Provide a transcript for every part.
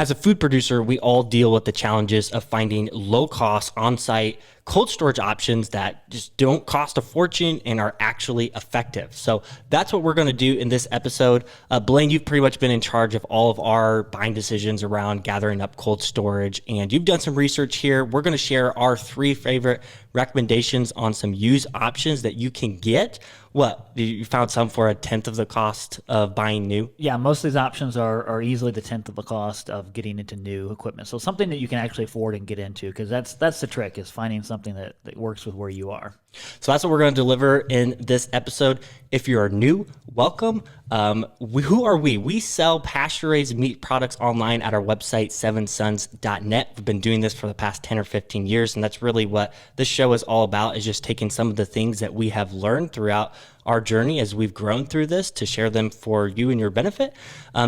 As a food producer, we all deal with the challenges of finding low-cost on-site cold storage options that just don't cost a fortune and are actually effective. So that's what we're going to do in this episode. Blaine, you've pretty much been in charge of all of our buying decisions around gathering up cold storage, and you've done some research here. We're going to share our 3 favorite recommendations on some used options that you can get. What, you found some for a tenth of the cost of buying new? Yeah, most of these options are easily the tenth of the cost of getting into new equipment. So something that you can actually afford and get into, because that's the trick, is finding something that works with where you are. So that's what we're going to deliver in this episode. If you are new, welcome. Who are we? We sell pasture-raised meat products online at our website, sevensons.net. We've been doing this for the past 10 or 15 years, and that's really what this show is all about, is just taking some of the things that we have learned throughout our journey as we've grown through this to share them for you and your benefit.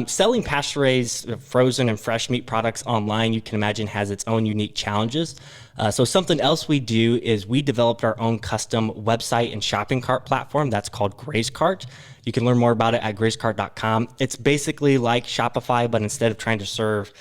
Selling pasture-raised, frozen, and fresh meat products online, you can imagine, has its own unique challenges. So something else we do is we developed our own custom website and shopping cart platform that's called GraceCart. You can learn more about it at gracecart.com. It's basically like Shopify, but instead of trying to serve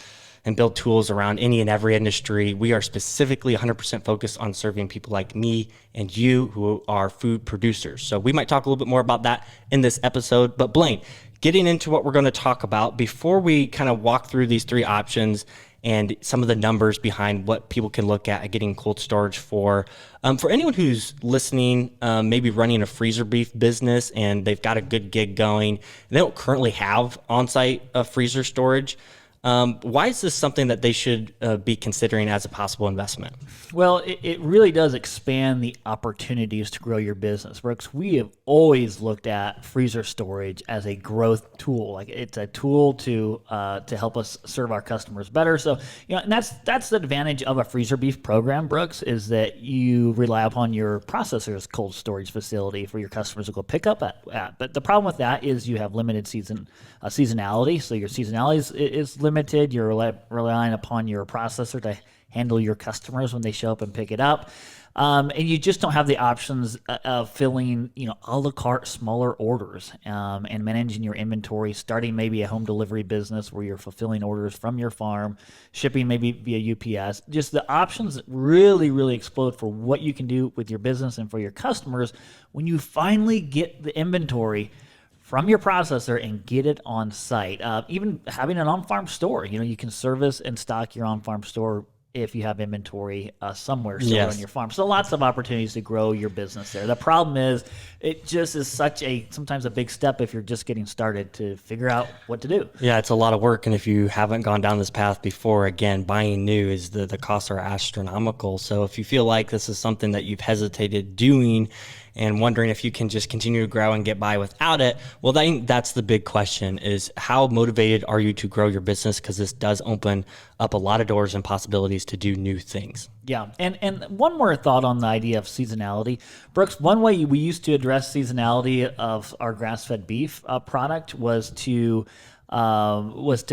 and build tools around any and every industry, we are specifically 100% focused on serving people like me and you who are food producers. So we might talk a little bit more about that in this episode. But Blaine, getting into what we're going to talk about, before we kind of walk through these 3 options and some of the numbers behind what people can look at getting cold storage for anyone who's listening, maybe running a freezer beef business and they've got a good gig going, and they don't currently have on-site freezer storage. Why is this something that they should be considering as a possible investment? Well, it really does expand the opportunities to grow your business, Brooks. We have always looked at freezer storage as a growth tool. Like, it's a tool to help us serve our customers better. So, and that's the advantage of a freezer beef program, Brooks, is that you rely upon your processor's cold storage facility for your customers to go pick up at. But the problem with that is you have limited seasonality. So your seasonality is limited. You're relying upon your processor to handle your customers when they show up and pick it up. And you just don't have the options of filling, a la carte smaller orders and managing your inventory, starting maybe a home delivery business where you're fulfilling orders from your farm, shipping maybe via UPS. Just the options really, really explode for what you can do with your business and for your customers when you finally get the inventory from your processor and get it on site. Even having an on-farm store, you can service and stock your on-farm store if you have inventory somewhere stored on your farm. So lots of opportunities to grow your business there. The problem is it just is sometimes a big step if you're just getting started to figure out what to do. Yeah, it's a lot of work. And if you haven't gone down this path before, again, buying new is the costs are astronomical. So if you feel like this is something that you've hesitated doing and wondering if you can just continue to grow and get by without it, well, that's the big question, is how motivated are you to grow your business? Because this does open up a lot of doors and possibilities to do new things. Yeah, and one more thought on the idea of seasonality. Brooks, one way we used to address seasonality of our grass-fed beef product was to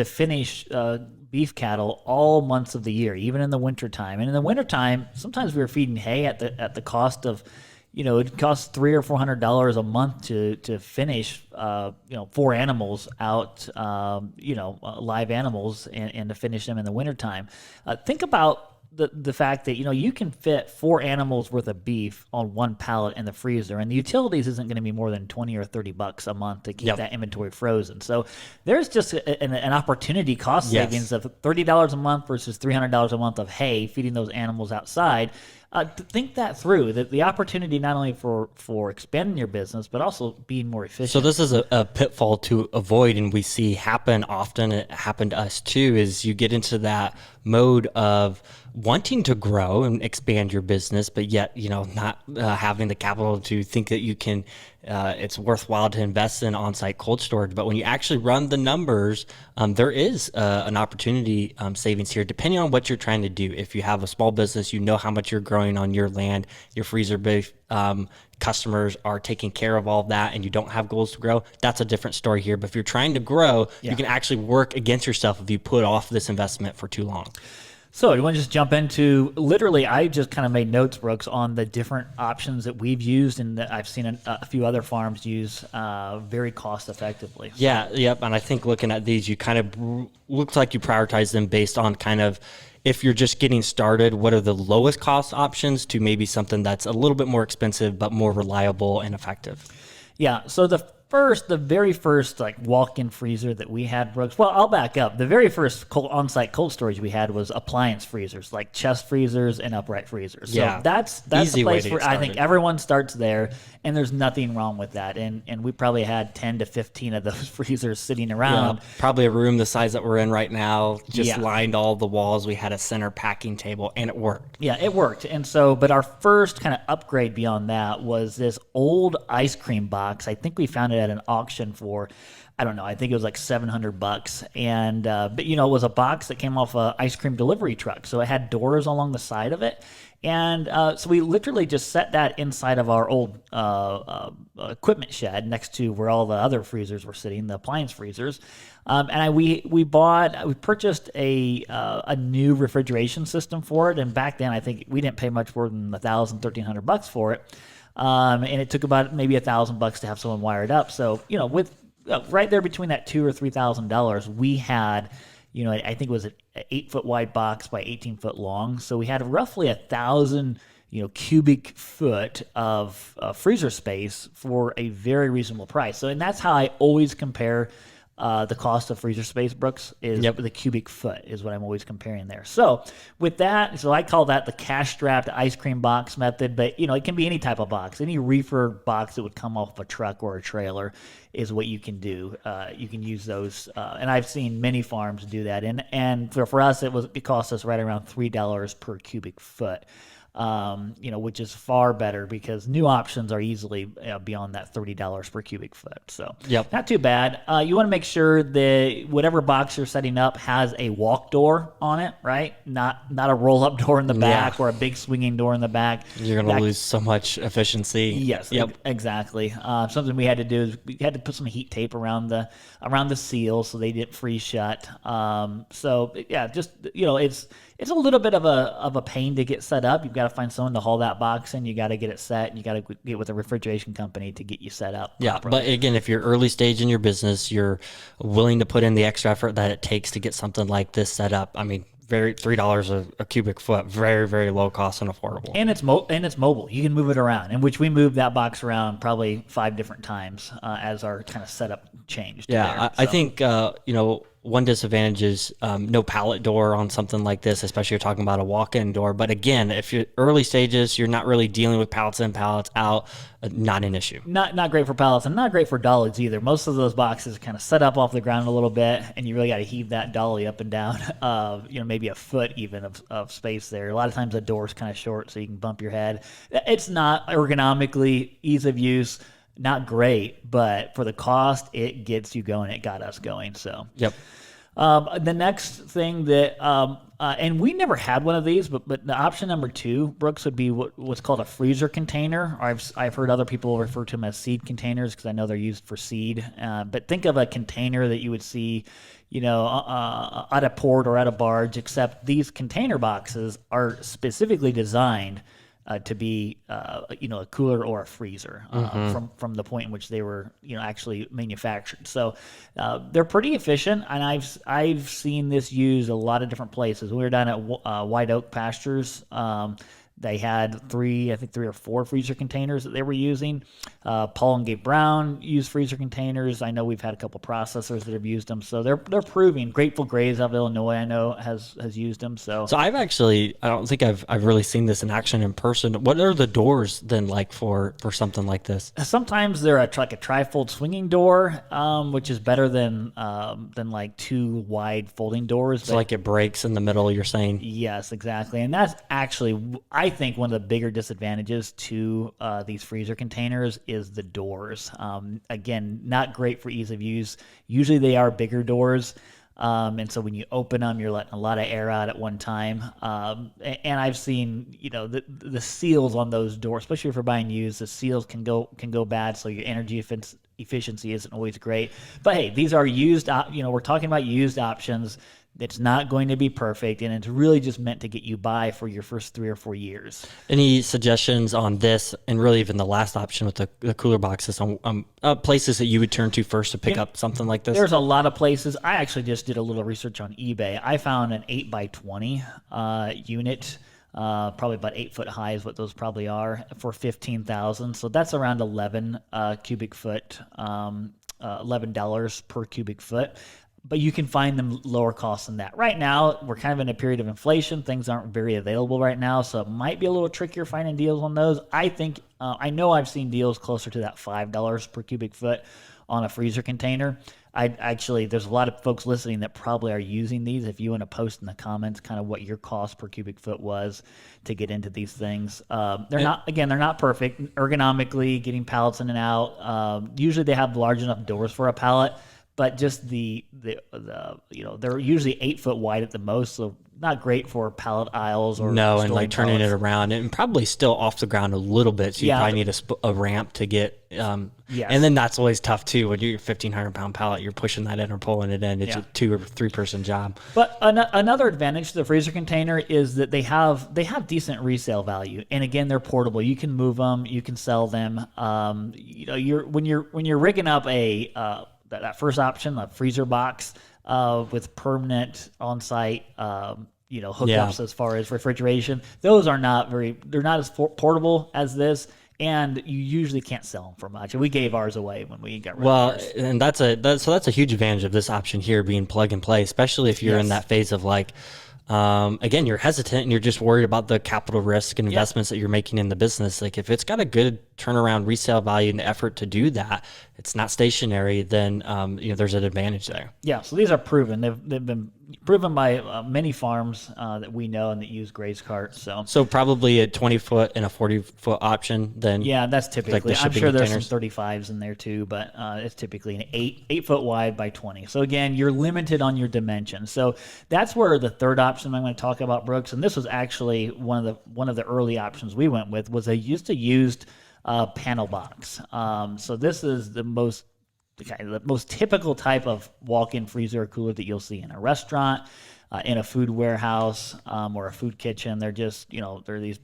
finish beef cattle all months of the year, even in the wintertime. And in the wintertime, sometimes we were feeding hay at the cost of, it costs $300 or $400 a month to finish, 4 animals out, live animals and to finish them in the wintertime. Think about the fact that, you can fit 4 animals worth of beef on one pallet in the freezer, and the utilities isn't going to be more than $20 or $30 a month to keep that inventory frozen. So there's just an opportunity cost savings of $30 a month versus $300 a month of hay feeding those animals outside. Think that through, the opportunity not only for expanding your business, but also being more efficient. So this is a pitfall to avoid, and we see happen often. It happened to us too, is you get into that mode of wanting to grow and expand your business, but yet, not having the capital to think that you can, it's worthwhile to invest in on-site cold storage. But when you actually run the numbers, there is an opportunity savings here, depending on what you're trying to do. If you have a small business, how much you're growing on your land, your freezer beef customers are taking care of all of that, and you don't have goals to grow, that's a different story here. But if you're trying to grow, you can actually work against yourself if you put off this investment for too long. So you want to just jump into literally? I just kind of made notes, Brooks, on the different options that we've used and that I've seen a few other farms use very cost effectively. Yeah, yep. And I think looking at these, you kind of looks like you prioritize them based on kind of if you're just getting started, what are the lowest cost options to maybe something that's a little bit more expensive but more reliable and effective. Yeah. So the very first like walk-in freezer that we had, Brooks. Well, I'll back up. The very first on-site cold storage we had was appliance freezers, like chest freezers and upright freezers. So Yeah. that's Easy the way place to where get I think started. everyone starts there, and there's nothing wrong with that. And we probably had 10 to 15 of those freezers sitting around. Probably a room the size that we're in right now, just Yeah. lined all the walls. We had a center packing table, and it worked. Yeah, it worked. And so, but our first kind of upgrade beyond that was this old ice cream box. I think we found it at an auction for, I don't know, I think it was like $700. And, but you know, it was a box that came off a ice cream delivery truck. So it had doors along the side of it. And so we literally just set that inside of our old equipment shed next to where all the other freezers were sitting, the appliance freezers. And we purchased a new refrigeration system for it. And back then, I think we didn't pay much more than $1,300 for it. And it took about maybe $1,000 to have someone wire it up. So, you know, with right there between that $2,000 or $3,000, we had, you know, I think it was an 8-foot wide box by 18-foot long. So we had roughly 1,000, you know, cubic foot of freezer space for a very reasonable price. So, and that's how I always compare the cost of freezer space, Brooks, is the cubic foot is what I'm always comparing there. So with that, so I call that the cash strapped ice cream box method, but you know, it can be any type of box. Any reefer box that would come off a truck or a trailer is what you can do. You can use those. And I've seen many farms do that. And for us, it cost us right around $3 per cubic foot. You know, which is far better because new options are easily beyond that $30 per cubic foot. So not too bad. You want to make sure that whatever box you're setting up has a walk door on it, right? Not a roll up door in the back or a big swinging door in the back. You're going to lose so much efficiency. Yes, exactly. Something we had to do is we had to put some heat tape around the seal so they didn't freeze shut. So yeah, just, you know, it's a little bit of a pain to get set up. You've got to find someone to haul that box in. You got to get it set. And you got to get with a refrigeration company to get you set up. Yeah, properly. but again, if you're early stage in your business, you're willing to put in the extra effort that it takes to get something like this set up. I mean, $3 a cubic foot, very, very low cost and affordable. And it's mobile. You can move it around, in which we moved that box around probably 5 different times as our kind of setup changed. Yeah, I think you know, one disadvantage is no pallet door on something like this, especially if you're talking about a walk-in door. But again, if you're early stages, you're not really dealing with pallets in, pallets out, not an issue. Not great for pallets and not great for dollies either. Most of those boxes kind of set up off the ground a little bit, and you really got to heave that dolly up and down, you know, maybe a foot even of space there. A lot of times the door's kind of short, so you can bump your head. It's not ergonomically, ease of use, not great, but for the cost, it gets you going. It got us going. So the next thing that and we never had one of these, but the option number 2, Brooks, would be what's called a freezer container. I've heard other people refer to them as seed containers because I know they're used for seed. But think of a container that you would see, you know, at a port or at a barge, except these container boxes are specifically designed to be, you know, a cooler or a freezer from the point in which they were, you know, actually manufactured. So they're pretty efficient, and I've seen this used a lot of different places. We were down at White Oak Pastures. They had 3 or 4 freezer containers that they were using. Paul and Gabe Brown used freezer containers. I know we've had a couple processors that have used them, so they're proving. Grateful Grays of Illinois, I know, has used them. So I don't think I've really seen this in action in person. What are the doors then like for something like this? Sometimes they're like a trifold swinging door, which is better than like 2 wide folding doors. So like it breaks in the middle, you're saying? Yes, exactly. And that's actually, I think, one of the bigger disadvantages to these freezer containers is the doors. Again, not great for ease of use. Usually they are bigger doors. And so when you open them, you're letting a lot of air out at one time. And I've seen, you know, the seals on those doors, especially if you're buying used, the seals can go bad. So your energy efficiency isn't always great. But hey, these are used. You know, we're talking about used options. It's not going to be perfect, and it's really just meant to get you by for your first 3 or 4 years. Any suggestions on this, and really even the last option with the cooler boxes, on places that you would turn to first to pick up something like this? There's a lot of places. I actually just did a little research on eBay. I found an 8x20 unit. Probably about 8 foot high is what those probably are, for 15,000. So that's around 11 cubic foot, $11 per cubic foot. But you can find them lower cost than that. Right now, we're kind of in a period of inflation. Things aren't very available right now, so it might be a little trickier finding deals on those. I think I know I've seen deals closer to that $5 per cubic foot on a freezer container. There's a lot of folks listening that probably are using these. If you want to post in the comments kind of what your cost per cubic foot was to get into these things. They're not perfect. Ergonomically, getting pallets in and out. Usually they have large enough doors for a pallet, but just they're usually 8 foot wide at the most, so not great for pallet aisles or no, and like turning pallets. it around, and probably still off the ground a little bit. So you probably need a ramp to get. Yes. And then that's always tough too. When you're 1,500-pound pallet, you're pushing that in or pulling it in. It's a 2 or 3 person job. But another advantage to the freezer container is that they have decent resale value, and again, they're portable. You can move them, you can sell them. When you're rigging up that first option, a freezer box with permanent on-site hookups as far as refrigeration, those are they're not as portable as this, and you usually can't sell them for much. And we gave ours away when we got rid of ours. And that's a huge advantage of this option here, being plug and play, especially if you're in that phase of like, again, you're hesitant and you're just worried about the capital risk and investments that you're making in the business. Like if it's got a good turnaround resale value and effort to do that, it's not stationary, then there's an advantage there. Yeah, so these are proven. They've been proven by many farms that we know and that use Grace carts. So probably a 20-foot and a 40-foot option then. Yeah, that's typically. Like I'm sure there's containers. some 35s in there too, but it's typically an 8 foot wide by 20. So again, you're limited on your dimensions. So that's where the third option I'm going to talk about, Brooks, and this was actually one of the early options we went with, was a used panel box. So this is the most typical type of walk-in freezer or cooler that you'll see in a restaurant, in a food warehouse, or a food kitchen. They're just, they're these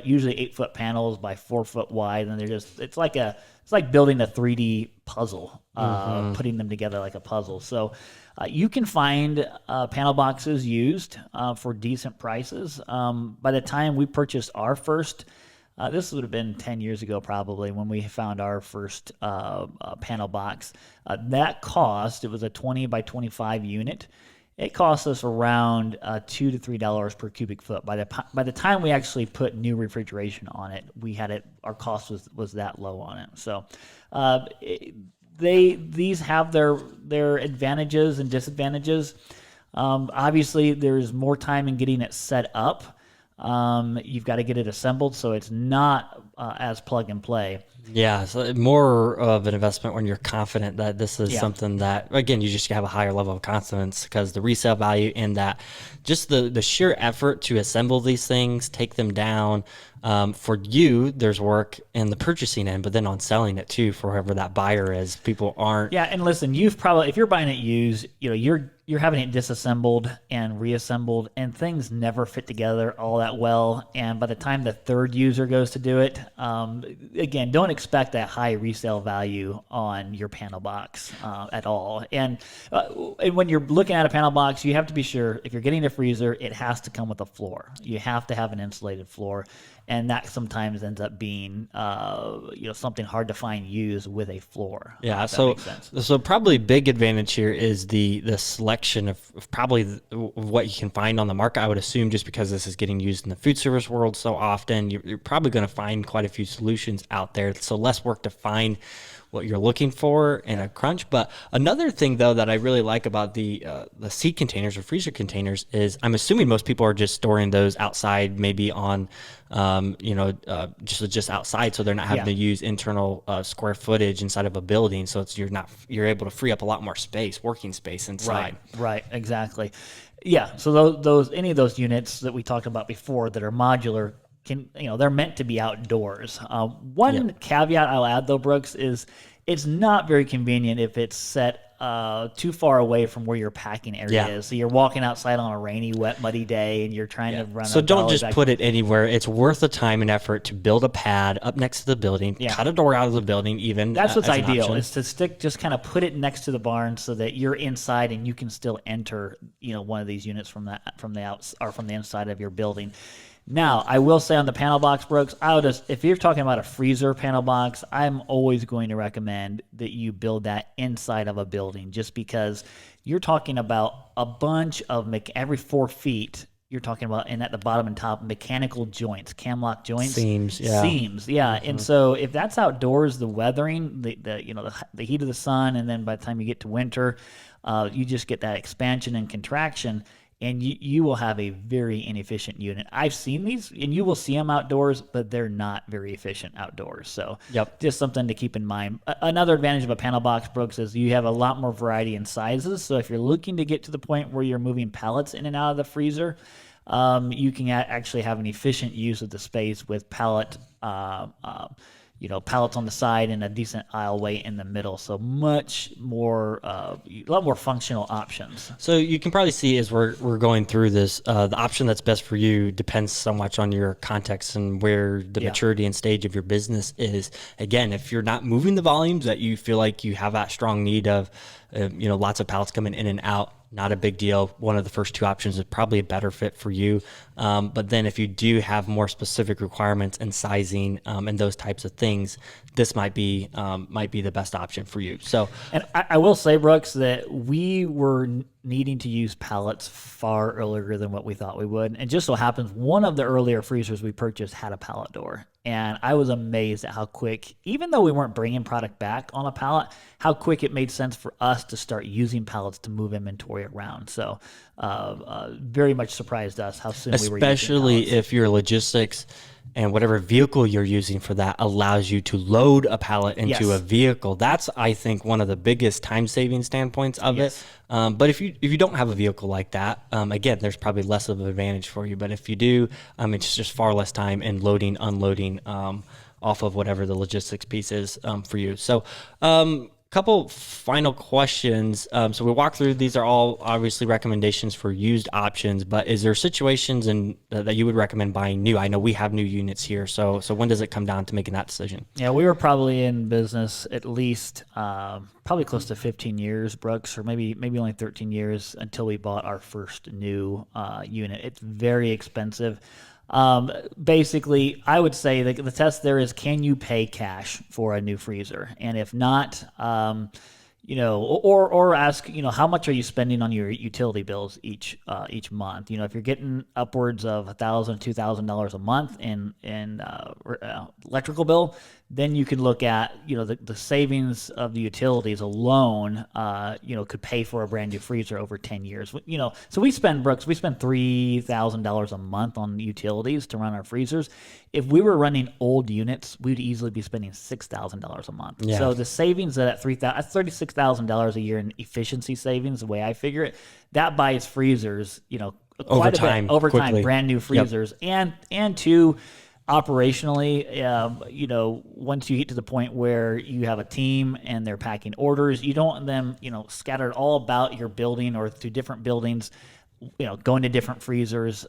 usually 8 foot panels by 4 foot wide, and it's like building a 3D puzzle, putting them together like a puzzle. So you can find panel boxes used for decent prices. By the time we purchased our first, this would have been 10 years ago probably, when we found our first panel box. It was a 20 by 25 unit. It cost us around $2 to $3 per cubic foot. By the time we actually put new refrigeration on it, our cost was that low on it. So these have their advantages and disadvantages. Obviously, there's more time in getting it set up. You've got to get it assembled, so it's not as plug and play. Yeah, so more of an investment when you're confident that this is something that, again, you just have a higher level of confidence, because the resale value and that just the sheer effort to assemble these things, take them down. For you, there's work in the purchasing end, but then on selling it too, for whoever that buyer is, people aren't. Yeah, and listen, if you're buying it used, you're having it disassembled and reassembled, and things never fit together all that well. And by the time the third user goes to do it, again, don't expect that high resale value on your panel box at all. And when you're looking at a panel box, you have to be sure, if you're getting a freezer, it has to come with a floor. You have to have an insulated floor. And that sometimes ends up being, something hard to find used with a floor. Yeah, so probably a big advantage here is the selection of probably what you can find on the market. I would assume, just because this is getting used in the food service world so often, you're probably going to find quite a few solutions out there. So less work to find what you're looking for in a crunch. But another thing, though, that I really like about the seed containers or freezer containers is, I'm assuming most people are just storing those outside, maybe on, just outside, so they're not having to use internal square footage inside of a building. So you're able to free up a lot more space, working space inside. Right, exactly. Yeah. So those any of those units that we talked about before that are modular, they're meant to be outdoors. One caveat I'll add, though, Brooks, is it's not very convenient if it's set too far away from where your packing area Yeah. is. So you're walking outside on a rainy, wet, muddy day, and you're trying to run. So a don't dolly just back. put it anywhere. It's worth the time and effort to build a pad up next to the building, cut a door out of the building even. That's what's as an ideal option. is to just kind of put it next to the barn so that you're inside and you can still enter, one of these units from the outs or from the inside of your building. Now, I will say on the panel box, Brooks, if you're talking about a freezer panel box, I'm always going to recommend that you build that inside of a building, just because you're talking about a bunch of every 4 feet. You're talking about, and at the bottom and top, mechanical joints, cam lock joints, Seams, yeah. And so if that's outdoors, the weathering, the heat of the sun, and then by the time you get to winter, you just get that expansion and contraction, and you will have a very inefficient unit. I've seen these, and you will see them outdoors, but they're not very efficient outdoors. So just something to keep in mind. Another advantage of a panel box, Brooks, is you have a lot more variety in sizes. So if you're looking to get to the point where you're moving pallets in and out of the freezer, you can actually have an efficient use of the space with pallets on the side and a decent aisleway in the middle. So much more, a lot more functional options. So you can probably see as we're going through this, the option that's best for you depends so much on your context and where the maturity and stage of your business is. Again, if you're not moving the volumes that you feel like you have that strong need of, lots of pallets coming in and out, not a big deal. One of the first 2 options is probably a better fit for you. But then if you do have more specific requirements and sizing and those types of things, this might be the best option for you. So, and I will say, Brooks, that we were needing to use pallets far earlier than what we thought we would. And just so happens, one of the earlier freezers we purchased had a pallet door. And I was amazed at how quick, even though we weren't bringing product back on a pallet, how quick it made sense for us to start using pallets to move inventory around. So very much surprised us how soon we were using pallets. Especially if your logistics and whatever vehicle you're using for that allows you to load a pallet into a vehicle. That's, I think, one of the biggest time-saving standpoints of it. But if you don't have a vehicle like that, again, there's probably less of an advantage for you. But if you do, it's just far less time in loading, unloading off of whatever the logistics piece is for you. So couple final questions. So we walk through, these are all obviously recommendations for used options, but is there situations that you would recommend buying new? I know we have new units here. So when does it come down to making that decision? Yeah, we were probably in business at least probably close to 15 years, Brooks, or maybe only 13 years until we bought our first new unit. It's very expensive. Basically, I would say the test there is, can you pay cash for a new freezer? And if not, or ask, how much are you spending on your utility bills each month? If you're getting upwards of $1,000, $2,000 a month in electrical bill, then you can look at, the savings of the utilities alone, could pay for a brand new freezer over 10 years. So we spend $3,000 a month on utilities to run our freezers. If we were running old units, we'd easily be spending $6,000 a month. Yeah. So the savings of that that's $36,000 a year in efficiency savings, the way I figure it, that buys freezers, quite a bit over time, brand new freezers. Yep. And two, operationally, once you get to the point where you have a team and they're packing orders, you don't want them, scattered all about your building or through different buildings, going to different freezers.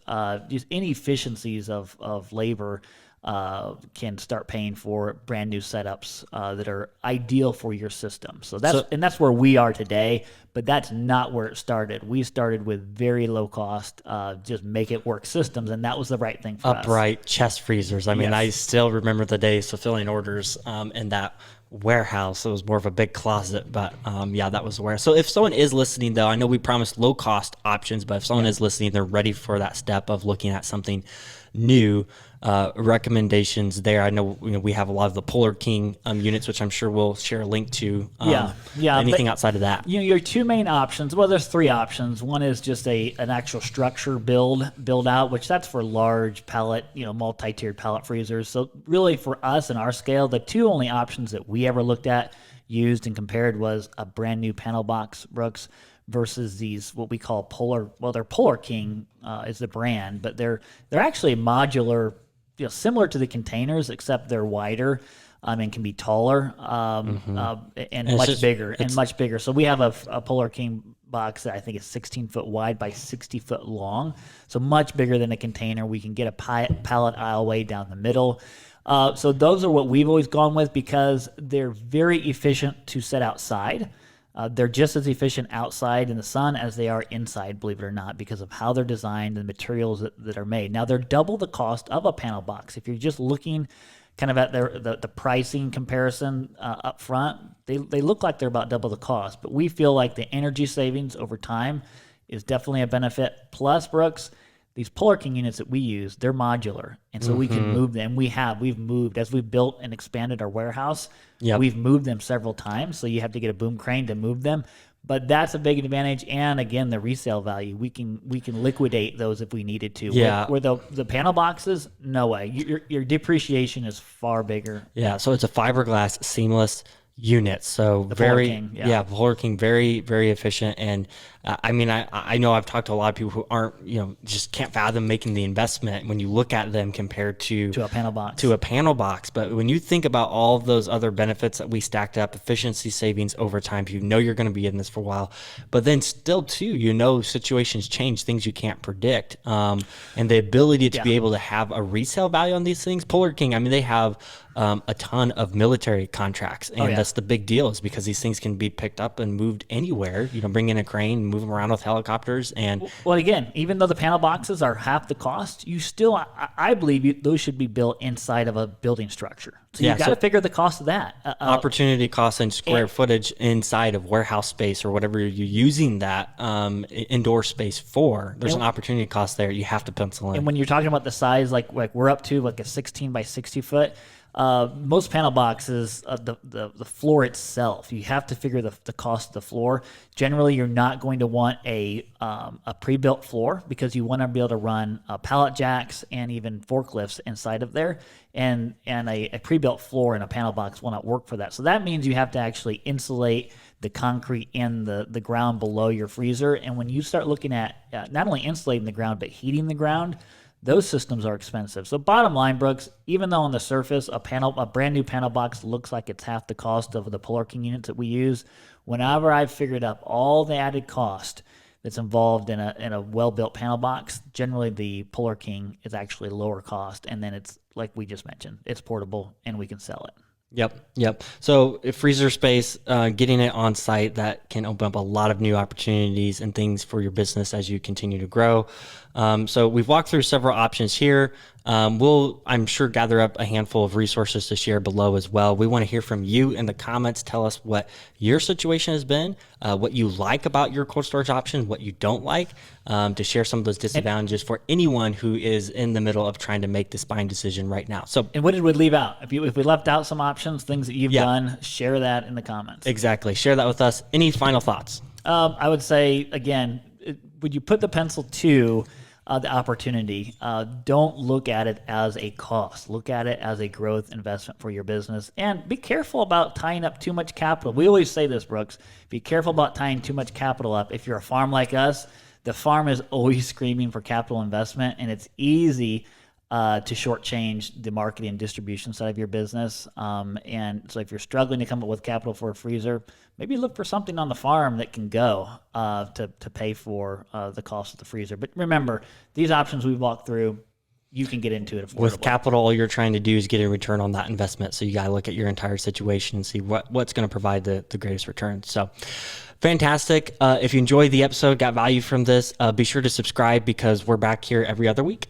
Just inefficiencies of labor can start paying for brand new setups that are ideal for your system. So that's where we are today, but that's not where it started. We started with very low cost, just make it work systems, and that was the right thing for us. Upright chest freezers. I mean, I still remember the days fulfilling orders in that warehouse. It was more of a big closet, but that was where. So if someone is listening, though, I know we promised low cost options, but if someone is listening, they're ready for that step of looking at something new. Recommendations there. I know we have a lot of the Polar King units, which I'm sure we'll share a link to. Anything outside of that? Your 2 main options. Well, there's 3 options. One is just an actual structure build out, which that's for large pallet, multi-tiered pallet freezers. So really, for us and our scale, the 2 only options that we ever looked at, used and compared, was a brand new panel box, Brooks, versus these what we call Polar. Well, they're Polar King is the brand, but they're actually modular, similar to the containers, except they're wider. and can be taller and it's much just- bigger and much bigger. So we have a Polar King box that I think is 16 foot wide by 60 foot long, so much bigger than a container. We can get a pallet aisleway down the middle. So those are what we've always gone with because they're very efficient to set outside. They're just as efficient outside in the sun as they are inside, believe it or not, because of how they're designed and the materials that are made. Now, they're double the cost of a panel box. If you're just looking kind of at the pricing comparison up front, they look like they're about double the cost. But we feel like the energy savings over time is definitely a benefit. Plus, Brooks, these Polar King units that we use, they're modular. And so we can move them. We've moved as we've built and expanded our warehouse. Yep. We've moved them several times. So you have to get a boom crane to move them. But that's a big advantage. And again, the resale value, we can liquidate those if we needed to. Yeah. Where the panel boxes, no way. Your depreciation is far bigger. Yeah, so it's a fiberglass seamless unit. So Polar very, King, yeah. Polar King, very, very efficient. And I mean, I know I've talked to a lot of people who aren't, just can't fathom making the investment when you look at them compared to a panel box. To a panel box. But when you think about all of those other benefits that we stacked up, efficiency savings over time, you know you're going to be in this for a while. But then still, too, situations change, things you can't predict. And the ability to be able to have a resale value on these things, Polar King, I mean, they have a ton of military contracts. And that's the big deal is because these things can be picked up and moved anywhere. Bring in a crane, move them around with helicopters. And well, again, even though the panel boxes are half the cost, you still, I believe those should be built inside of a building structure. So you've got to figure the cost of that. Opportunity cost and square footage inside of warehouse space or whatever you're using that indoor space for. There's an opportunity cost there you have to pencil in. And when you're talking about the size, like we're up to like a 16 by 60 foot, most panel boxes, the floor itself, you have to figure the cost of the floor. Generally, you're not going to want a pre-built floor because you want to be able to run pallet jacks and even forklifts inside of there. And a pre-built floor in a panel box will not work for that. So that means you have to actually insulate the concrete in the ground below your freezer. And when you start looking at not only insulating the ground, but heating the ground, those systems are expensive. So bottom line, Brooks, even though on the surface a brand new panel box looks like it's half the cost of the Polar King units that we use, whenever I've figured up all the added cost that's involved in a well-built panel box, generally the Polar King is actually lower cost. And then it's like we just mentioned, it's portable and we can sell it. Yep. So freezer space, getting it on site, that can open up a lot of new opportunities and things for your business as you continue to grow. So we've walked through several options here. We'll, I'm sure, gather up a handful of resources to share below as well. We want to hear from you in the comments. Tell us what your situation has been, what you like about your cold storage option, what you don't like, to share some of those disadvantages for anyone who is in the middle of trying to make this buying decision right now. So, and what did we leave out? If we left out some options, things that you've done, share that in the comments. Exactly. Share that with us. Any final thoughts? I would say, again, would you put the pencil to the opportunity? Don't look at it as a cost. Look at it as a growth investment for your business. And be careful about tying up too much capital. We always say this, Brooks. Be careful about tying too much capital up. If you're a farm like us, the farm is always screaming for capital investment, and it's easy to shortchange the marketing and distribution side of your business. And so if you're struggling to come up with capital for a freezer, maybe look for something on the farm that can go to pay for the cost of the freezer. But remember, these options we've walked through, you can get into it affordably. With capital, all you're trying to do is get a return on that investment. So you got to look at your entire situation and see what's going to provide the greatest return. So fantastic. If you enjoyed the episode, got value from this, be sure to subscribe because we're back here every other week.